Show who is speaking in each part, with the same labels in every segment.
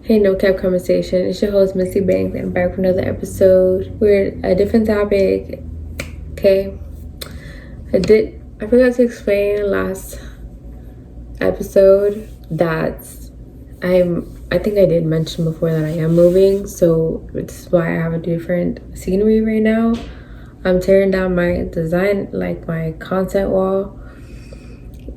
Speaker 1: Hey, No Cap Conversation. It's your host, Missy Banks, and I'm back for another episode. We're a different topic. Okay. I forgot to explain last episode that I think I did mention before that I am moving, so this is why I have a different scenery right now. I'm tearing down my design, like my content wall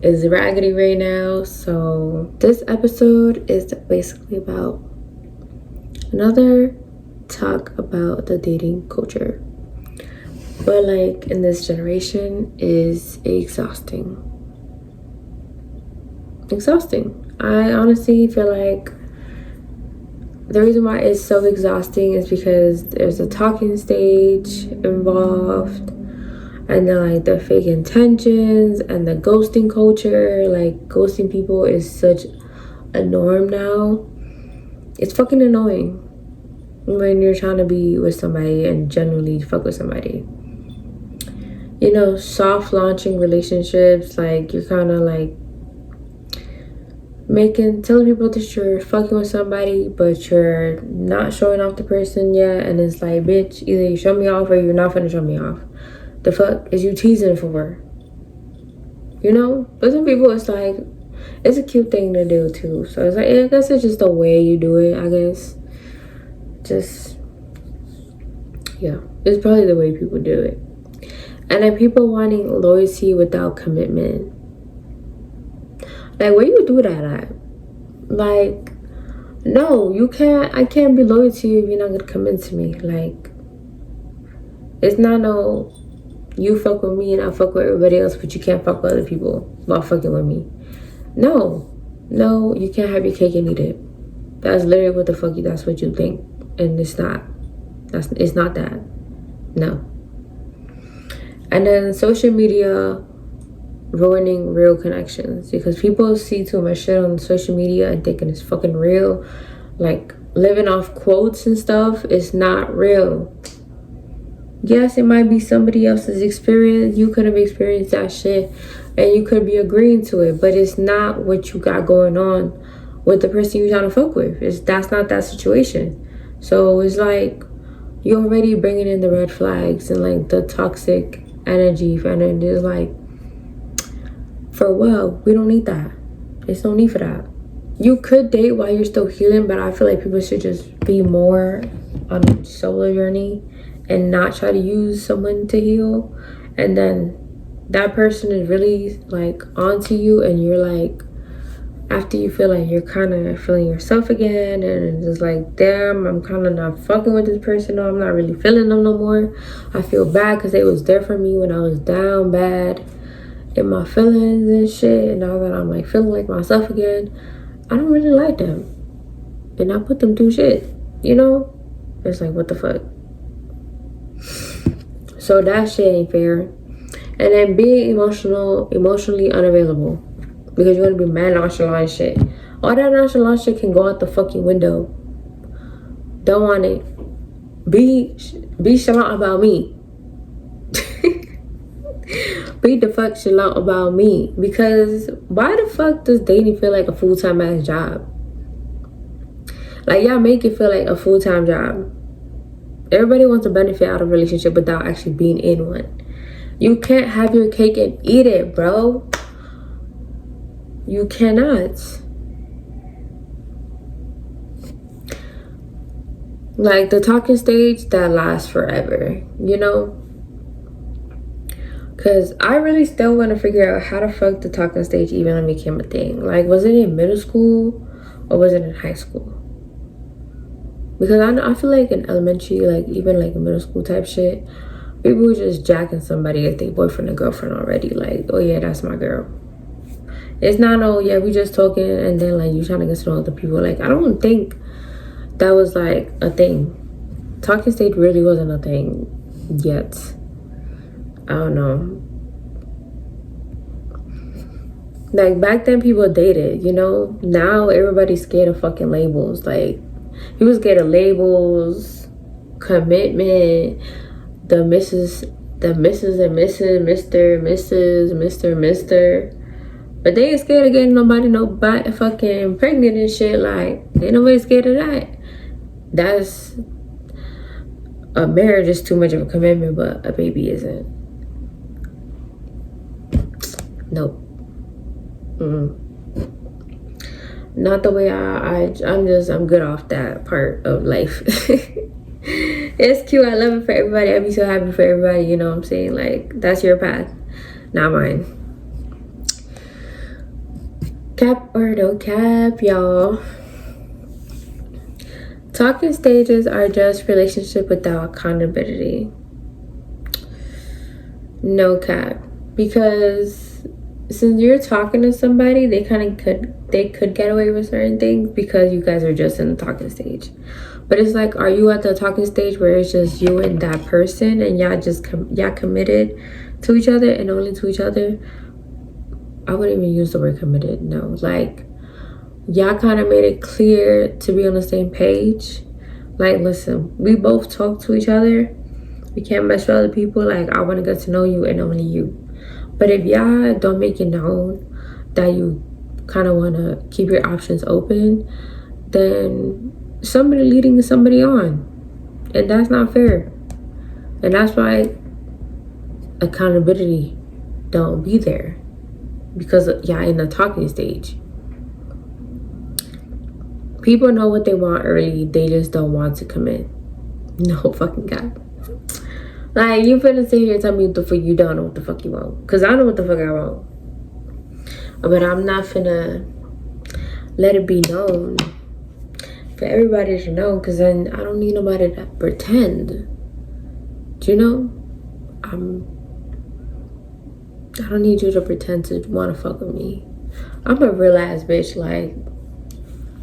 Speaker 1: is raggedy right now. So this episode is basically about another talk about the dating culture, but like in this generation is exhausting. I honestly feel like the reason why it's so exhausting is because there's a talking stage involved, and then like the fake intentions and the ghosting culture. Like ghosting people is such a norm now. It's fucking annoying when you're trying to be with somebody and genuinely fuck with somebody. You know, soft launching relationships, like you're kind of like telling people that you're fucking with somebody, but you're not showing off the person yet, and it's like, bitch, either you show me off or you're not gonna show me off. The fuck is you teasing for? You know? But some people, it's like, it's a cute thing to do too. So it's like, I guess it's just the way you do it, I guess. Yeah, it's probably the way people do it. And then people wanting loyalty without commitment. Like, where you do that at? Like, no, you can't. I can't be loyal to you if you're not gonna commit to me. Like, it's not no, you fuck with me and I fuck with everybody else, but you can't fuck with other people while fucking with me. No, you can't have your cake and eat it. That's literally what the fuck that's what you think, and it's not. It's not that. No. And then social media ruining real connections, because people see too much shit on social media and thinking it's fucking real. Like living off quotes and stuff is not real. Yes, it might be somebody else's experience. You could have experienced that shit and you could be agreeing to it, but it's not what you got going on with the person you're trying to fuck with. That's not that situation. So it's like you're already bringing in the red flags and like the toxic energy. And it's like, for what? We don't need that. There's no need for that. You could date while you're still healing, but I feel like people should just be more on a solo journey and not try to use someone to heal. And then that person is really like onto you, and you're like, after you feel like you're kind of feeling yourself again, and it's like, damn, I'm kind of not fucking with this person, or I'm not really feeling them no more. I feel bad because they was there for me when I was down bad in my feelings and shit, and now that I'm like feeling like myself again, I don't really like them, and I put them through shit, you know? It's like, what the fuck? So that shit ain't fair. And then being emotionally unavailable, because you want to be mad nonchalant shit. All that nonchalant shit can go out the fucking window. Don't want it. Be chalant about me. Be the fuck chalant about me. Because why the fuck does dating feel like a full-time ass job? Like, y'all make it feel like a full-time job. Everybody wants to benefit out of a relationship without actually being in one. You can't have your cake and eat it, bro. You cannot. Like, the talking stage, that lasts forever, you know? Because I really still want to figure out how the fuck the talking stage even became a thing. Like, was it in middle school or was it in high school? Because I feel like in elementary, like even like middle school type shit, people were just jacking somebody as their boyfriend or girlfriend already. Like, oh yeah, that's my girl. It's not, oh yeah, we just talking and then like you trying to get to know other people. Like, I don't think that was like a thing. Talking stage really wasn't a thing yet. I don't know. Like, back then people dated, you know? Now everybody's scared of fucking labels. Like, people scared of labels, commitment, the Mrs. and Mrs., Mr. But they ain't scared of getting nobody fucking pregnant and shit. Like, Ain't nobody scared of that. That's a marriage is too much of a commitment, but a baby isn't. Nope. Not the way I'm good off that part of life. It's cute. I love it for everybody. I'd be so happy for everybody. You know what I'm saying? Like, that's your path, not mine. Cap or no cap, y'all. Talking stages are just relationship without accountability. No cap. Because since you're talking to somebody, they could get away with certain things because you guys are just in the talking stage. But it's like, are you at the talking stage where it's just you and that person and y'all committed to each other and only to each other? I wouldn't even use the word committed. No, like, y'all kind of made it clear to be on the same page. Like, listen, we both talk to each other. We can't mess with other people. Like, I want to get to know you and only you. But if y'all don't make it known that you kind of want to keep your options open, then somebody leading somebody on. And that's not fair. And that's why accountability don't be there. Because y'all in the talking stage. People know what they want early. They just don't want to commit. No fucking God. Like, you finna sit here and tell me what the fuck you don't know what the fuck you want. Because I know what the fuck I want. But I'm not finna let it be known for everybody to know. Because then I don't need nobody to pretend. Do you know? I don't need you to pretend to want to fuck with me. I'm a real ass bitch. Like,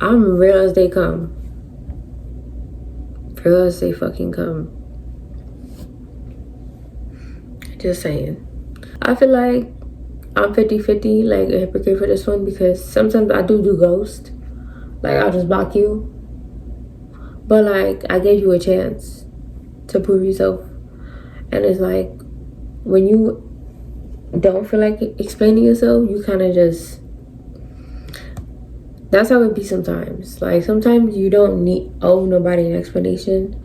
Speaker 1: I'm real as they come. Real as they fucking come. Just saying. I feel like I'm 50-50, like a hypocrite for this one, because sometimes I do ghost. Like, I'll just block you. But, like, I gave you a chance to prove yourself. And it's like, when you don't feel like explaining yourself, you kind of just... That's how it be sometimes. Like, sometimes you don't owe nobody an explanation.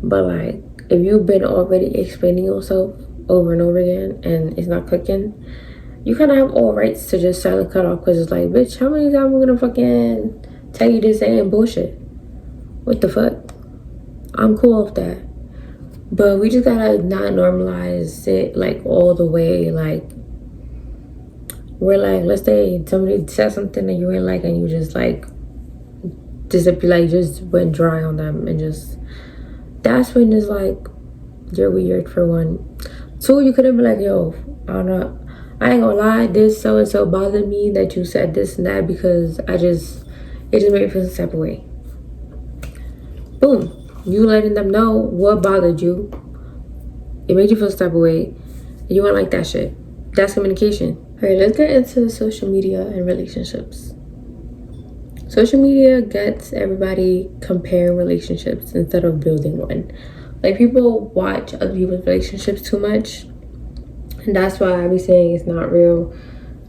Speaker 1: But, like, if you've been already explaining yourself over and over again and it's not clicking, you kind of have all rights to just silent cut off. Because it's like, bitch, how many times am I gonna fucking tell you this ain't bullshit? What the fuck? I'm cool with that. But we just gotta not normalize it, like, all the way. Like, we're like, let's say somebody said something that you ain't like and you just, like, just went dry on them and just... That's when it's like, you're weird, for one. Two, you could have been like, yo, I don't know. I ain't gonna lie, this so-and-so bothered me that you said this and that because it just made me feel some type of way. Boom. You letting them know what bothered you. It made you feel some type of way. You won't like that shit. That's communication. Alright, let's get into social media and relationships. Social media gets everybody comparing relationships instead of building one. Like, people watch other people's relationships too much. And that's why I be saying it's not real.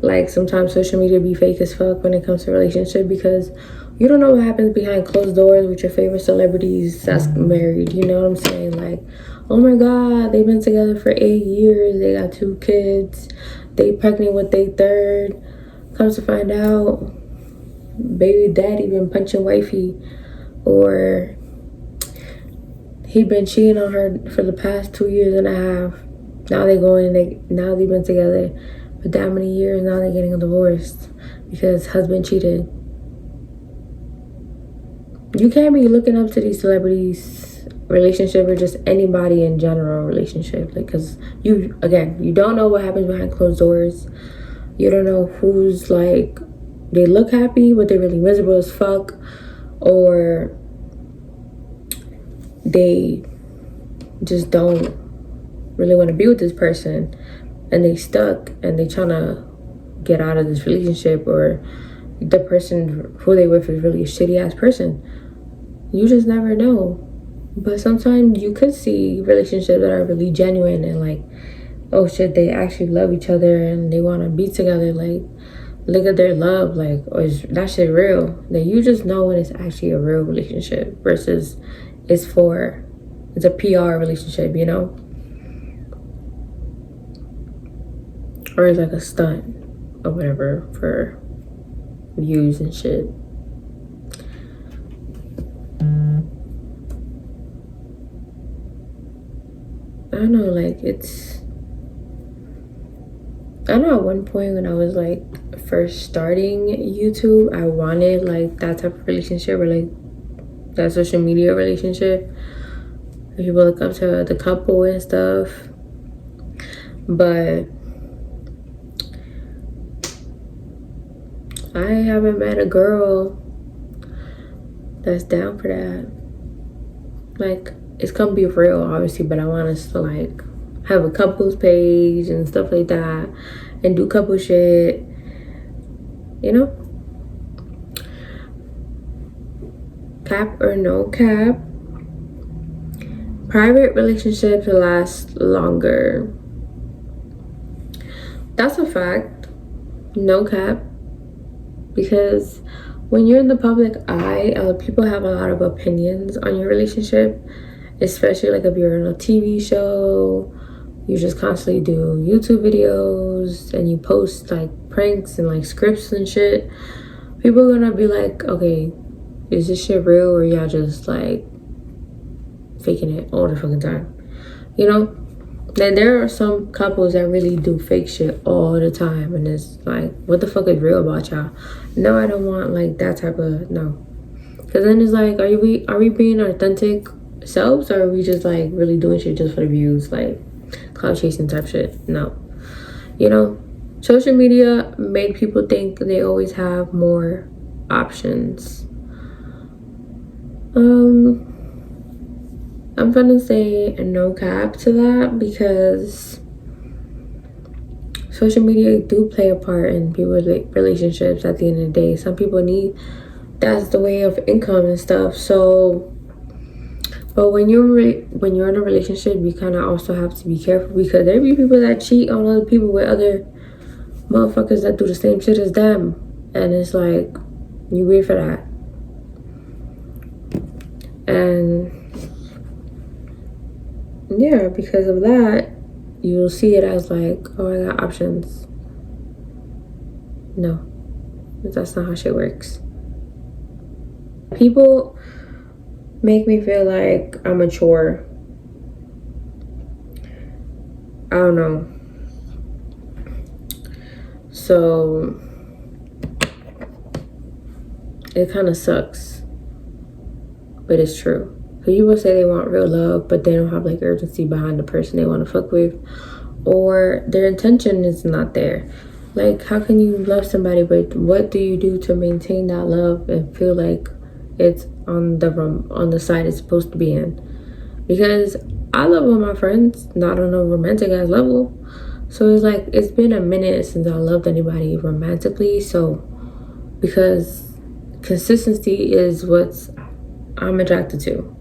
Speaker 1: Like, sometimes social media be fake as fuck when it comes to relationship, because you don't know what happens behind closed doors with your favorite celebrities that's married. You know what I'm saying? Like, oh my God, they've been together for 8 years. They got 2 kids. They pregnant with their 3rd. Comes to find out, baby daddy been punching wifey, or he been cheating on her for the past 2.5 years. Now now they've been together for that many years. Now they're getting divorced because husband cheated. You can't be looking up to these celebrities' relationship or just anybody in general relationship. Like, because you don't know what happens behind closed doors. You don't know who's, like, they look happy but they're really miserable as fuck, or they just don't really want to be with this person and they stuck and they trying to get out of this relationship, or the person who they with is really a shitty ass person. You just never know. But sometimes you could see relationships that are really genuine and, like, oh shit, they actually love each other and they want to be together. Like, look at their love, like, or is that shit real? Then you just know when it's actually a real relationship versus it's a PR relationship, you know? Or it's like a stunt or whatever for views and shit. I don't know, like, I know at one point when I was like first starting YouTube, I wanted like that type of relationship, or like that social media relationship. People look up to the couple and stuff. But I haven't met a girl that's down for that. Like, it's gonna be real, obviously, but I want us to like have a couples page and stuff like that and do couple shit, you know? Cap or no cap, private relationships last longer. That's a fact. No cap. Because when you're in the public eye, people have a lot of opinions on your relationship, especially like if you're on a TV show, you just constantly do YouTube videos and you post like pranks and like scripts and shit. People are gonna be like, okay, is this shit real, or y'all just like faking it all the fucking time, you know? Then there are some couples that really do fake shit all the time, and it's like, what the fuck is real about y'all? No, I don't want like that type of, no. Because then it's like, are we being authentic selves, or are we just like really doing shit just for the views, like cloud chasing type shit? No. You know, social media made people think they always have more options. I'm gonna say no cap to that, because social media do play a part in people's relationships at the end of the day. Some people that's the way of income and stuff. So, but when you're in a relationship, you kind of also have to be careful, because there be people that cheat on other people with other motherfuckers that do the same shit as them, and it's like, you wait for that. And yeah, because of that, you'll see it as like, oh, I got options. No, that's not how shit works. People make me feel like I'm a chore. I don't know. So it kind of sucks, but it's true. People say they want real love, but they don't have like urgency behind the person they want to fuck with, or their intention is not there. Like, how can you love somebody, but what do you do to maintain that love and feel like it's on the side it's supposed to be in? Because I love all my friends, not on a romantic ass level. So it's like, it's been a minute since I loved anybody romantically. So, because consistency is what I'm attracted to.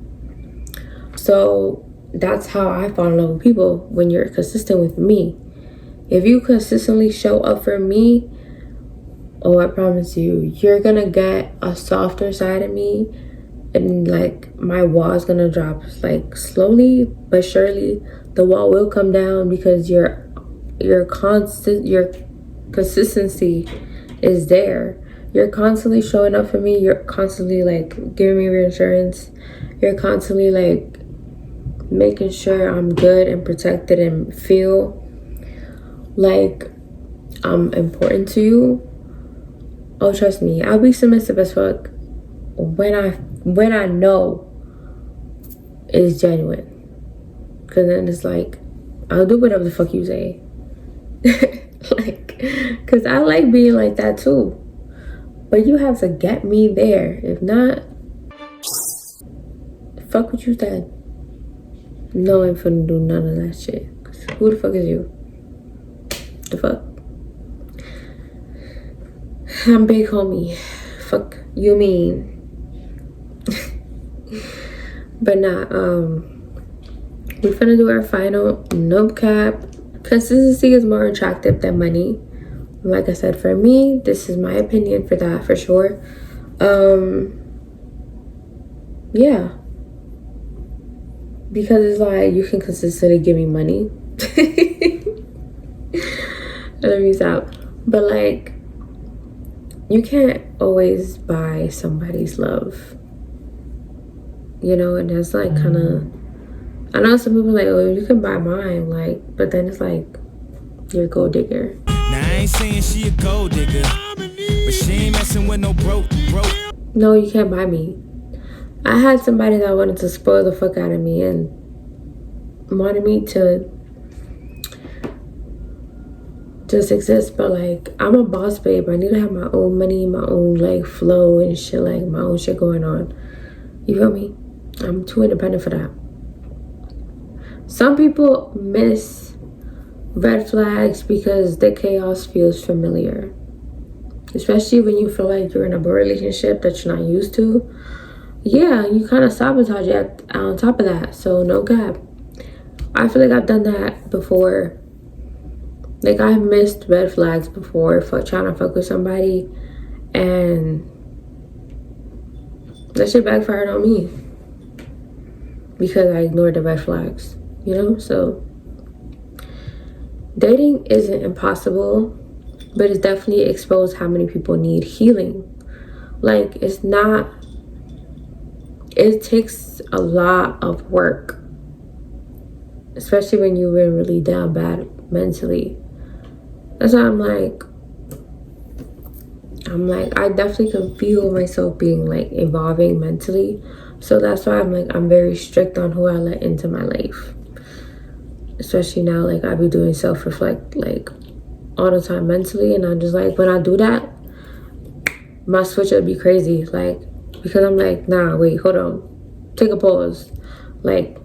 Speaker 1: So that's how I fall in love with people, when you're consistent with me. If you consistently show up for me, oh, I promise you, you're gonna get a softer side of me, and like my wall is gonna drop, like slowly but surely. The wall will come down, because your consistency is there. You're constantly showing up for me. You're constantly like giving me reassurance. You're constantly like making sure I'm good and protected and feel like I'm important to you. Oh, trust me, I'll be submissive as fuck when I know it's genuine. Cause then it's like, I'll do whatever the fuck you say. Like, cause I like being like that too. But you have to get me there. If not, fuck what you said. No, I ain't finna do none of that shit. Cause who the fuck is you? The fuck? I'm big homie. Fuck you mean. But nah, we're finna do our final no cap. Consistency is more attractive than money. Like I said, for me, this is my opinion for that, for sure. Yeah. Because it's like, you can consistently give me money. Let me stop. But like, you can't always buy somebody's love. You know, and that's like kind of, I know some people like, oh, you can buy mine, like, but then it's like, you're a gold digger.
Speaker 2: Now I ain't saying she a gold digger, but she ain't messing with no broke.
Speaker 1: No, you can't buy me. I had somebody that wanted to spoil the fuck out of me and wanted me to just exist, but like, I'm a boss babe. I need to have my own money, my own like flow and shit, like my own shit going on. You feel me? I'm too independent for that. Some people miss red flags because the chaos feels familiar, especially when you feel like you're in a relationship that you're not used to. Yeah, you kind of sabotage it on top of that. So no cap, I feel like I've done that before. Like, I've missed red flags before for trying to fuck with somebody, and that shit backfired on me because I ignored the red flags, you know? So dating isn't impossible, but it's definitely exposed how many people need healing. Like, it's not, it takes a lot of work, especially when you've been really down bad mentally. That's why I'm like, I definitely can feel myself being like evolving mentally. So that's why I'm very strict on who I let into my life. Especially now, like, I be doing self-reflect like all the time mentally, and I'm just like, when I do that, my switch would be crazy. Like, because I'm like, nah, wait, hold on, take a pause. Like,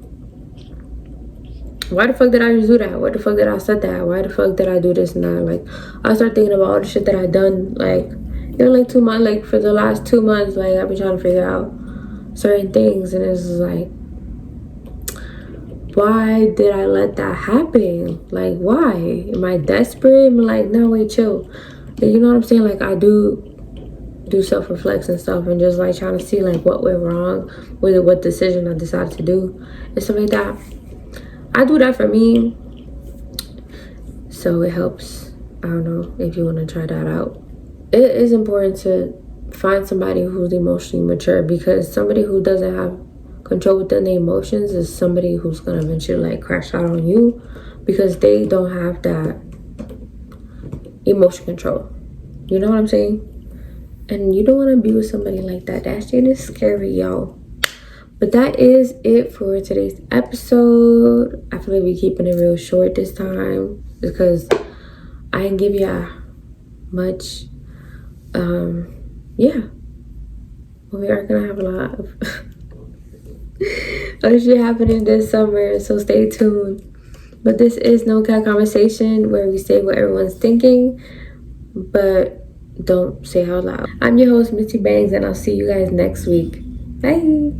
Speaker 1: why the fuck did I just do that? Why the fuck did I said that? Why the fuck did I do this and that? Like, I start thinking about all the shit that I done, like, you know, like 2 months, like for the last 2 months, like I've been trying to figure out certain things, and it's just like, why did I let that happen? Like, why? Am I desperate? I'm like, no, wait, chill. Like, you know what I'm saying? Like, I do self-reflects and stuff, and just like trying to see like what went wrong with what decision I decided to do and stuff like that. I do that for me, so it helps. I don't know if you want to try that out. It is important to find somebody who's emotionally mature, because somebody who doesn't have control within their emotions is somebody who's gonna eventually like crash out on you, because they don't have that emotion control. You know what I'm saying? And you don't want to be with somebody like that. That shit is scary, y'all. But that is it for today's episode. I feel like we're keeping it real short this time because I didn't give you much. Yeah. We are gonna have a lot of other shit happening this summer, so stay tuned. But this is No Cat Conversation, where we say what everyone's thinking, but don't say out loud. I'm your host, Missy Bangs, and I'll see you guys next week. Bye.